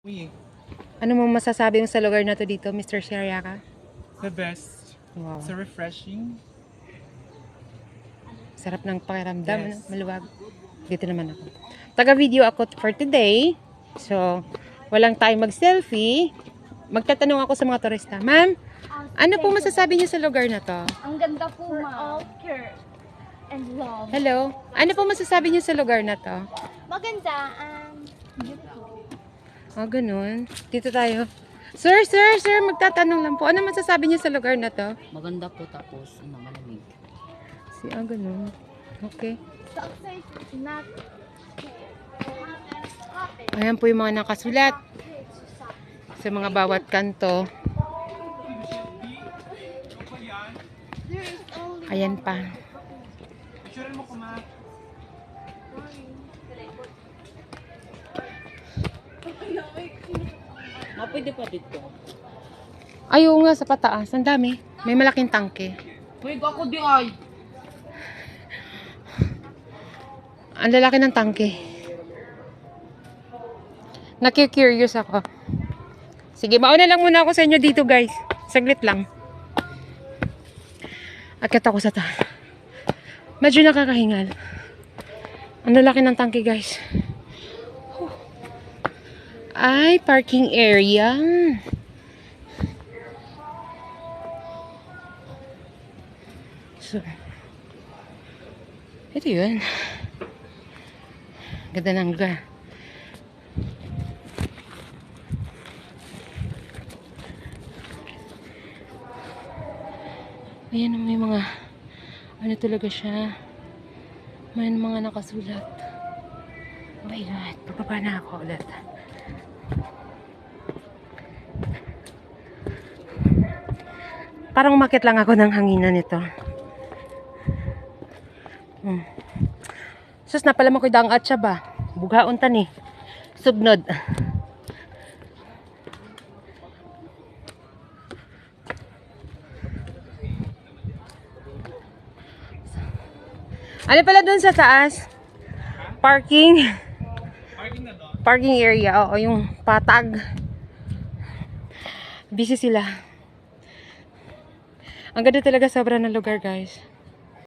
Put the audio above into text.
Uy, Ano mo masasabi mo sa lugar na to dito, Mr. Shariaka? the best. Wow. So refreshing. Sarap ng pakiramdam, Yes. ano? Maluwag. Dito naman ako. Taga-video ako for today. So, walang time mag-selfie. Magtatanong ako sa mga turista. Ma'am, ano po masasabi niyo sa lugar na to? Ang ganda po, ma'am. Care and love. Hello? Ano po masasabi niyo sa lugar na to? Maganda. Beautiful. Oh, ganun. Dito tayo. Sir, magtatanong lang po. Ano masasabi niyo sa lugar na to? Maganda po tapos malamig. Ganun. Okay. Success is not Ayan po yung mga nakasulat sa mga bawat kanto. Ayan pa. Picture mo kuma. Pwede pa dito. Ayaw nga sa pataas. Ang dami. May malaking tangke. Uy, ako di ay. Ang lalaki ng tangke. Nakikurious ako. Sige, mauna lang muna ako sa inyo dito, guys. Saglit lang. Akit ako sa taas. Medyo nakakahingal. Ang lalaki ng tangke, guys. Ay, parking area. So, ito yun. Ganda ng lugar. Ayan, may mga ano talaga siya. May mga nakasulat. Oh my God, pababa na ako ulit. Parang umakyat lang ako ng hanginan nito. Sus, napala mo ko daang atsa ba? Bugaon ta ni. Sugnod. Ano pala dun sa taas? Parking. Parking na doon. Parking area. Oo, yung patag. Busy sila. Ang ganda talaga sobra ng lugar, guys.